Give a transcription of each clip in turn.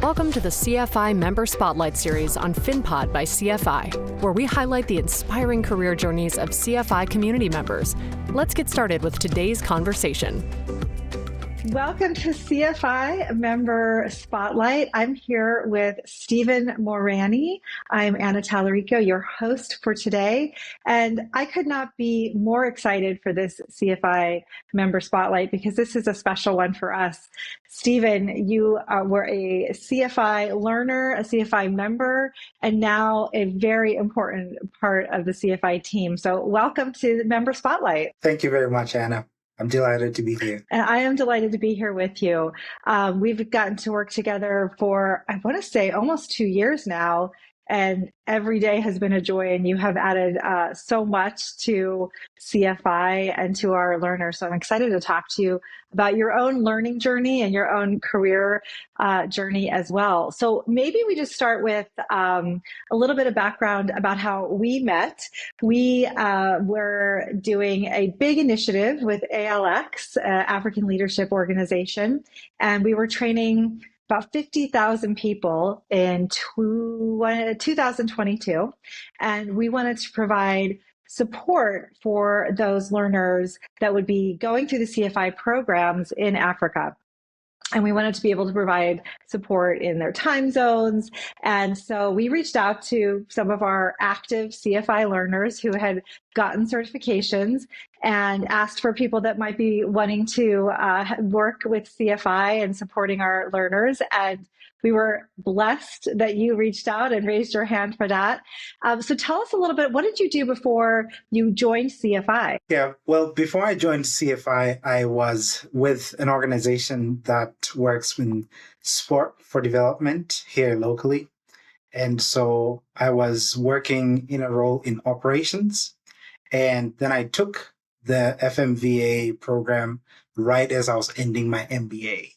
Welcome to the CFI Member Spotlight Series on FinPod by CFI, where we highlight the inspiring career journeys of CFI community members. Let's get started with today's conversation. Welcome to CFI Member Spotlight. I'm here with Stephen Moerane. I'm Anna Talerico, your host for today. And I could not be more excited for this CFI Member Spotlight because this is a special one for us. Stephen, you were a CFI learner, a CFI member, and now a very important part of the CFI team. So welcome to Member Spotlight. Thank you very much, Anna. I'm delighted to be here. And I am delighted to be here with you. We've gotten to work together for, I want to say, almost 2 years now. And every day has been a joy. And you have added so much to CFI and to our learners. So I'm excited to talk to you about your own learning journey and your own career journey as well. So maybe we just start with a little bit of background about how we met. We were doing a big initiative with ALX, African Leadership Organization, and we were training about 50,000 people in 2022. And we wanted to provide support for those learners that would be going through the CFI programs in Africa. And we wanted to be able to provide support in their time zones. And so we reached out to some of our active CFI learners who had gotten certifications and asked for people that might be wanting to work with CFI and supporting our learners. And we were blessed that you reached out and raised your hand for that. So tell us a little bit, what did you do before you joined CFI? Yeah, well, before I joined CFI, I was with an organization that works in sport for development here locally. And so I was working in a role in operations. And then I took the FMVA program right as I was ending my MBA.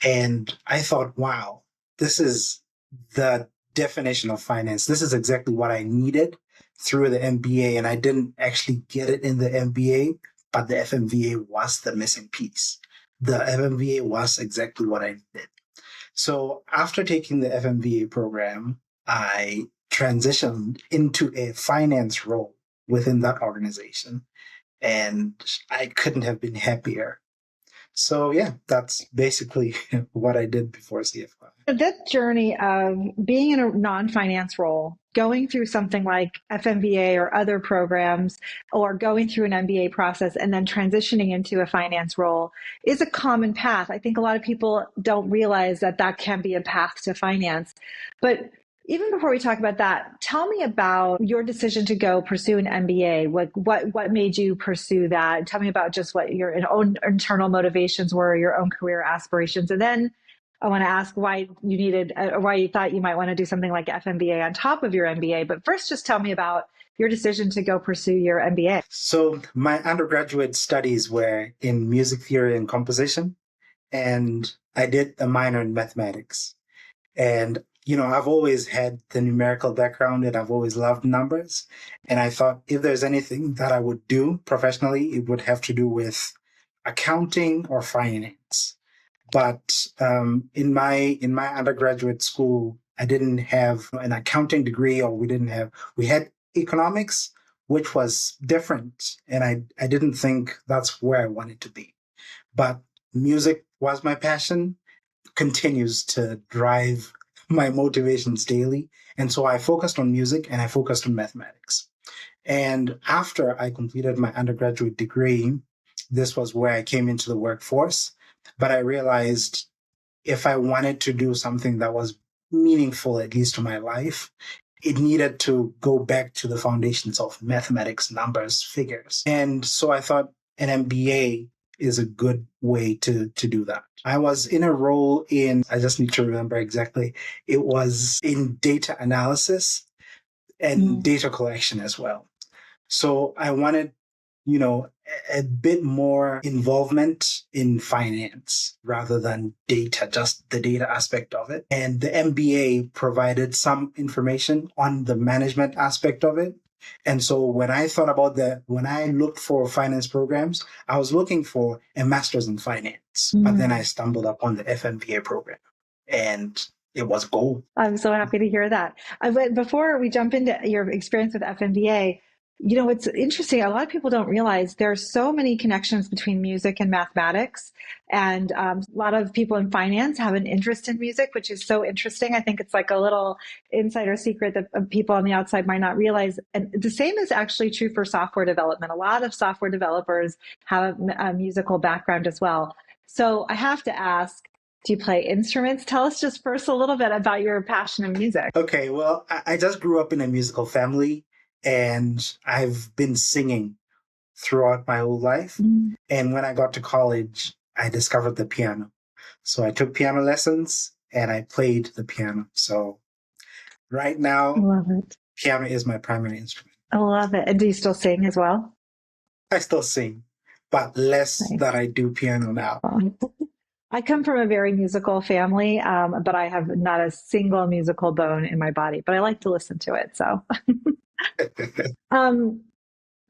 And I thought, wow, this is the definition of finance. This is exactly what I needed through the MBA. And I didn't actually get it in the MBA, but the FMVA was the missing piece. The FMVA was exactly what I needed. So after taking the FMVA program, I transitioned into a finance role within that organization. And I couldn't have been happier. So yeah, that's basically what I did before CFI. That journey of being in a non-finance role, going through something like FMVA or other programs, or going through an MBA process and then transitioning into a finance role is a common path. I think a lot of people don't realize that that can be a path to finance. But even before we talk about that, tell me about your decision to go pursue an MBA. What made you pursue that? Tell me about just what your own internal motivations were, your own career aspirations. And then I want to ask why you thought you might want to do something like FMBA on top of your MBA. But first, just tell me about your decision to go pursue your MBA. So my undergraduate studies were in music theory and composition, and I did a minor in mathematics. And I've always had the numerical background and I've always loved numbers. And I thought if there's anything that I would do professionally, it would have to do with accounting or finance. But in my undergraduate school, I didn't have an accounting degree, or we had economics, which was different. And I didn't think that's where I wanted to be. But music was my passion, continues to drive my motivations daily. And so I focused on music and I focused on mathematics. And after I completed my undergraduate degree, this was where I came into the workforce. But I realized if I wanted to do something that was meaningful, at least to my life, it needed to go back to the foundations of mathematics, numbers, figures. And so I thought an MBA is a good way to do that. I was in a role I just need to remember exactly, it was in data analysis and data collection as well. So I wanted, a bit more involvement in finance rather than data, just the data aspect of it. And the MBA provided some information on the management aspect of it. And so when I thought about when I looked for finance programs, I was looking for a master's in finance, but then I stumbled upon the FMVA program. And it was gold. I'm so happy to hear that. But before we jump into your experience with FMVA, what's interesting, a lot of people don't realize there are so many connections between music and mathematics. And a lot of people in finance have an interest in music, which is so interesting. I think it's like a little insider secret that people on the outside might not realize. And the same is actually true for software development. A lot of software developers have a musical background as well. So I have to ask, do you play instruments? Tell us just first a little bit about your passion in music. Okay, well, I just grew up in a musical family, and I've been singing throughout my whole life. Mm. And when I got to college, I discovered the piano. So I took piano lessons and I played the piano. So right I now, love it. piano is my primary instrument. I love it. And do you still sing as well? I still sing, but less Nice. than I do piano now. I come from a very musical family, but I have not a single musical bone in my body, but I like to listen to it. So,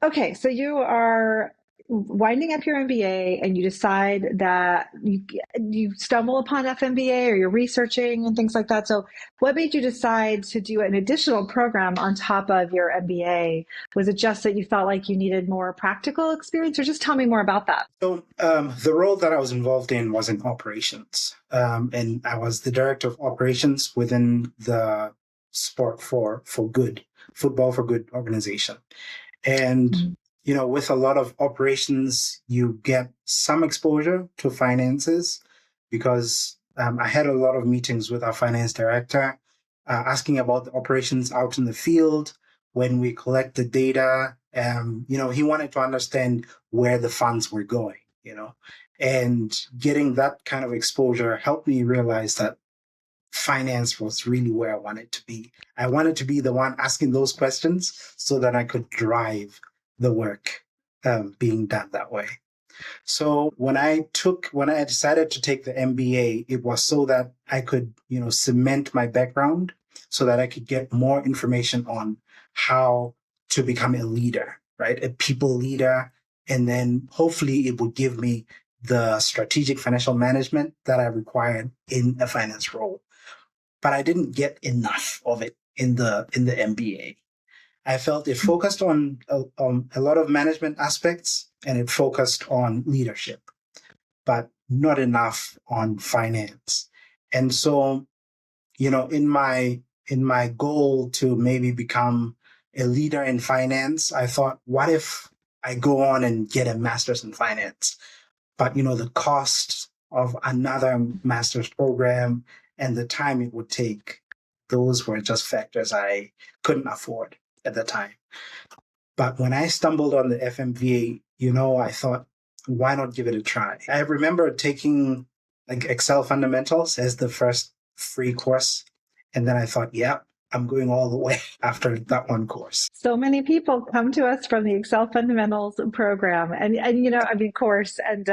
okay, so you are winding up your MBA and you decide that you stumble upon FMBA or you're researching and things like that. So what made you decide to do an additional program on top of your MBA? Was it just that you felt like you needed more practical experience, or just tell me more about that? So the role that I was involved in was in operations. And I was the director of operations within the Sport for Good, Football for Good organization. And with a lot of operations, you get some exposure to finances because I had a lot of meetings with our finance director asking about the operations out in the field. When we collect the data, he wanted to understand where the funds were going, and getting that kind of exposure helped me realize that finance was really where I wanted to be. I wanted to be the one asking those questions so that I could drive the work being done that way. So when I decided to take the MBA, it was so that I could, cement my background so that I could get more information on how to become a leader, right? A people leader. And then hopefully it would give me the strategic financial management that I required in a finance role. But I didn't get enough of it in the MBA. I felt it focused on a lot of management aspects and it focused on leadership, but not enough on finance. And so, in my goal to maybe become a leader in finance, I thought, what if I go on and get a master's in finance? But, the cost of another master's program and the time it would take, those were just factors I couldn't afford at the time. But when I stumbled on the FMVA, I thought, why not give it a try? I remember taking like Excel fundamentals as the first free course. And then I thought, yeah, I'm going all the way after that one course. So many people come to us from the Excel fundamentals program and course. And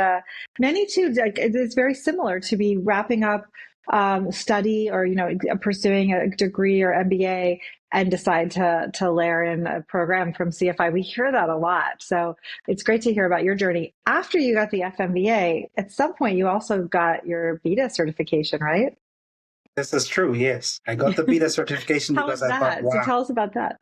many too, it's very similar to be wrapping up study or, pursuing a degree or MBA and decide to layer in a program from CFI. We hear that a lot. So it's great to hear about your journey. After you got the FMVA, at some point you also got your beta certification, right? This is true, yes. I got the beta certification because I thought, wow. So tell us about that.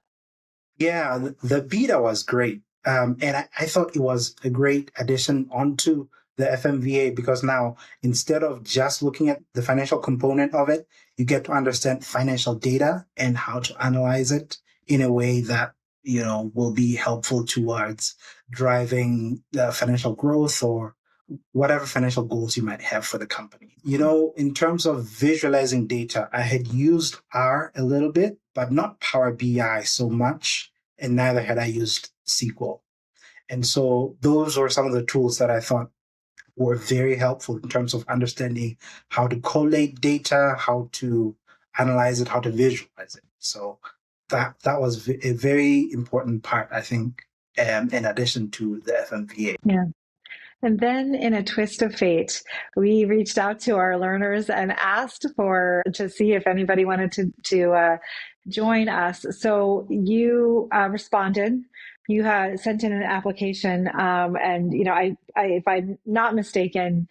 Yeah, the beta was great. And I thought it was a great addition onto the FMVA because now, instead of just looking at the financial component of it, you get to understand financial data and how to analyze it in a way that, will be helpful towards driving financial growth or whatever financial goals you might have for the company. In terms of visualizing data, I had used R a little bit, but not Power BI so much, and neither had I used SQL. And so those were some of the tools that I thought were very helpful in terms of understanding how to collate data, how to analyze it, how to visualize it. So that was a very important part, I think, in addition to the FMVA. Yeah. And then in a twist of fate, we reached out to our learners and asked to see if anybody wanted to join us. So you responded. you had sent in an application, and if I'm not mistaken,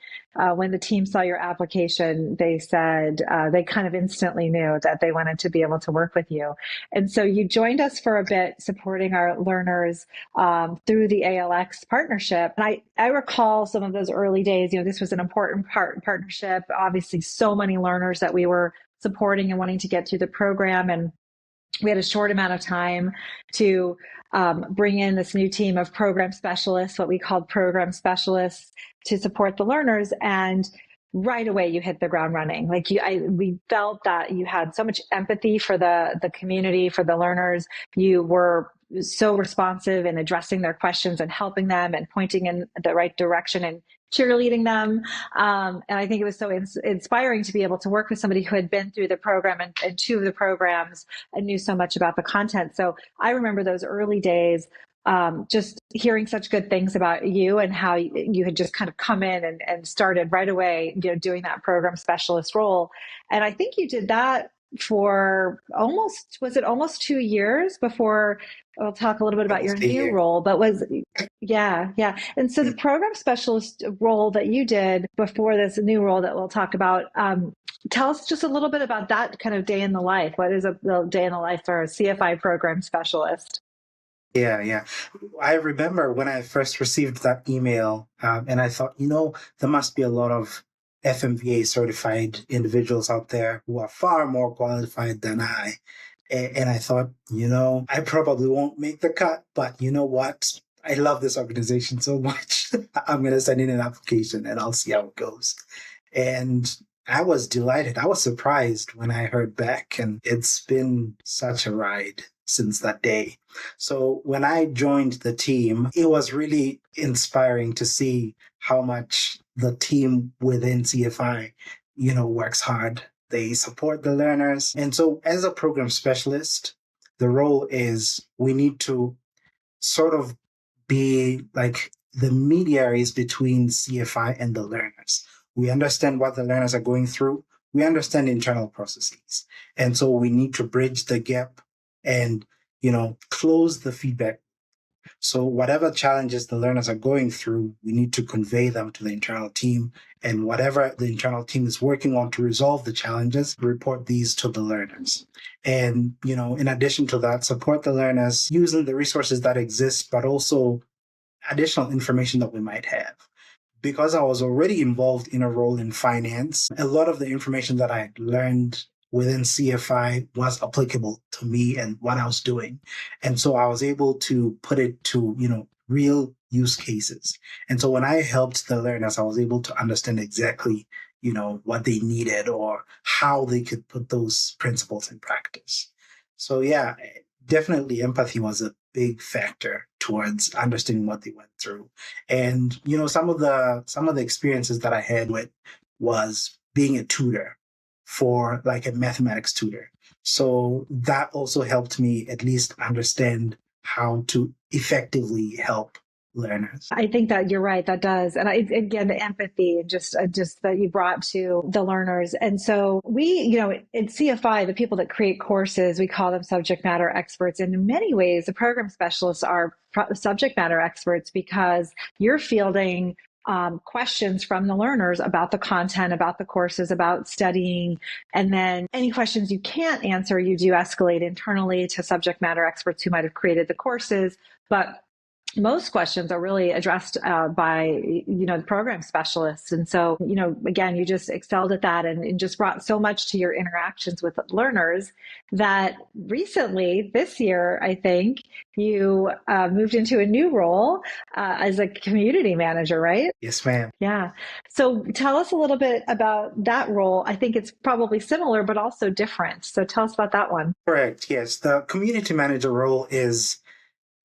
when the team saw your application, they said they kind of instantly knew that they wanted to be able to work with you, and so you joined us for a bit, supporting our learners through the ALX partnership. And I recall some of those early days. This was an important partnership. Obviously, so many learners that we were supporting and wanting to get through the program, and we had a short amount of time to bring in this new team of program specialists, what we called program specialists, to support the learners. And right away, you hit the ground running. We felt that you had so much empathy for the community, for the learners. You were so responsive in addressing their questions and helping them and pointing in the right direction and cheerleading them. And I think it was so inspiring to be able to work with somebody who had been through the program and two of the programs and knew so much about the content. So I remember those early days, just hearing such good things about you and how you had just kind of come in and started right away, doing that program specialist role. And I think you did that for almost 2 years before. I'll talk a little bit about your new role, but yeah. And so the program specialist role that you did before this new role that we'll talk about, tell us just a little bit about that kind of day in the life. What is the day in the life for a CFI program specialist? Yeah. I remember when I first received that email, and I thought, there must be a lot of FMVA certified individuals out there who are far more qualified than I. And I thought, I probably won't make the cut, but you know what? I love this organization so much. I'm going to send in an application and I'll see how it goes. And I was delighted. I was surprised when I heard back, and it's been such a ride since that day. So when I joined the team, it was really inspiring to see how much the team within CFI, works hard. They support the learners. And so as a program specialist, the role is we need to sort of be like the mediaries between CFI and the learners. We understand what the learners are going through. We understand internal processes. And so we need to bridge the gap and, close the feedback. So whatever challenges the learners are going through, we need to convey them to the internal team. And whatever the internal team is working on to resolve the challenges, report these to the learners. And, in addition to that, support the learners using the resources that exist, but also additional information that we might have. Because I was already involved in a role in finance, a lot of the information that I had learned within CFI was applicable to me and what I was doing. And so I was able to put it to, real use cases. And so when I helped the learners, I was able to understand exactly, what they needed or how they could put those principles in practice. So yeah, definitely empathy was a big factor towards understanding what they went through. And, some of the experiences that I had with was being a tutor for like a mathematics tutor. So that also helped me at least understand how to effectively help learners. I think that you're right. That does. And again, the empathy and just that you brought to the learners. And so we, in CFI, the people that create courses, we call them subject matter experts. And in many ways, the program specialists are subject matter experts because you're fielding questions from the learners about the content, about the courses, about studying. And then any questions you can't answer, you do escalate internally to subject matter experts who might have created the courses. But most questions are really addressed by, the program specialists. And so, again, you just excelled at that and just brought so much to your interactions with learners that recently, this year, I think, you moved into a new role as a community manager, right? Yes, ma'am. Yeah. So tell us a little bit about that role. I think it's probably similar, but also different. So tell us about that one. Correct. Yes. The community manager role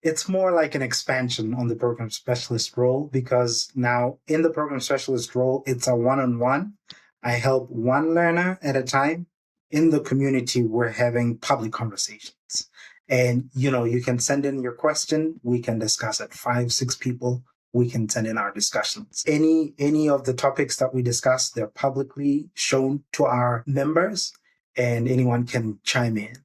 it's more like an expansion on the program specialist role, because now in the program specialist role, it's a one-on-one. I help one learner at a time. In the community, we're having public conversations. And, you can send in your question. We can discuss it. 5-6 people, we can send in our discussions. Any of the topics that we discuss, they're publicly shown to our members and anyone can chime in.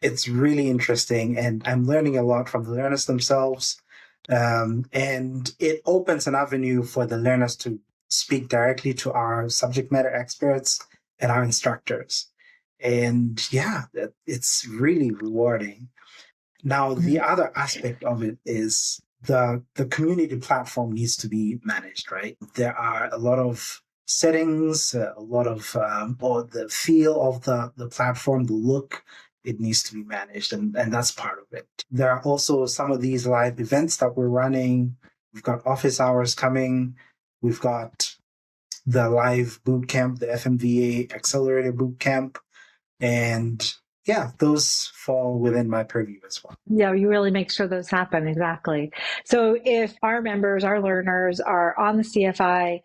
It's really interesting, and I'm learning a lot from the learners themselves. And it opens an avenue for the learners to speak directly to our subject matter experts and our instructors. And yeah, it's really rewarding. Now, the other aspect of it is the community platform needs to be managed, right? There are a lot of settings, a lot of, or the feel of the platform, the look, it needs to be managed, and that's part of it. There are also some of these live events that we're running. We've got office hours coming. We've got the live boot camp, the FMVA Accelerator Boot Camp. And yeah, those fall within my purview as well. Yeah, you really make sure those happen. Exactly. So if our members, our learners are on the CFI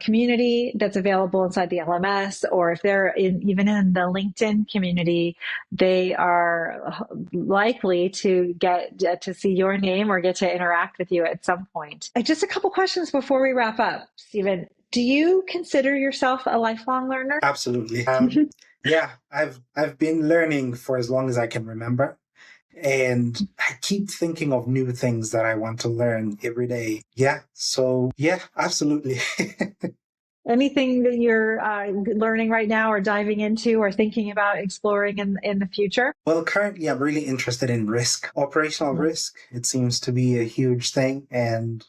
community that's available inside the LMS, or if they're even in the LinkedIn community, they are likely to get to see your name or get to interact with you at some point. Just a couple questions before we wrap up, Stephen. Do you consider yourself a lifelong learner? Absolutely. Yeah, I've been learning for as long as I can remember. And I keep thinking of new things that I want to learn every day. Yeah, so yeah, absolutely. Anything that you're learning right now or diving into or thinking about exploring in the future? Well, currently I'm really interested in risk, operational risk. It seems to be a huge thing. And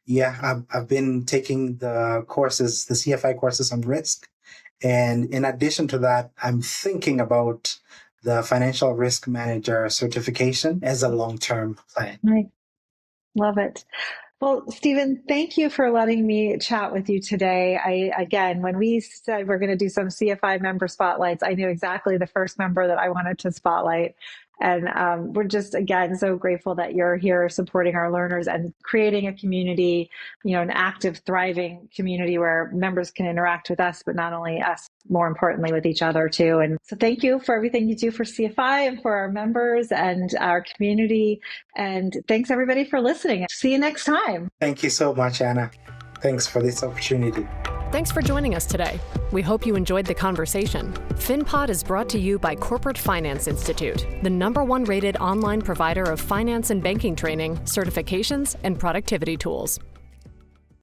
yeah, I've been taking the courses, the CFI courses on risk. And in addition to that, I'm thinking about the financial risk manager certification as a long-term plan. Right. Love it. Well, Stephen, thank you for letting me chat with you today. Again, when we said we're going to do some CFI member spotlights, I knew exactly the first member that I wanted to spotlight. And we're just, again, so grateful that you're here supporting our learners and creating a community, an active, thriving community where members can interact with us, but not only us, more importantly, with each other too. And so thank you for everything you do for CFI and for our members and our community. And thanks everybody for listening. See you next time. Thank you so much, Anna. Thanks for this opportunity. Thanks for joining us today. We hope you enjoyed the conversation. FinPod is brought to you by Corporate Finance Institute, the #1 rated online provider of finance and banking training, certifications, and productivity tools.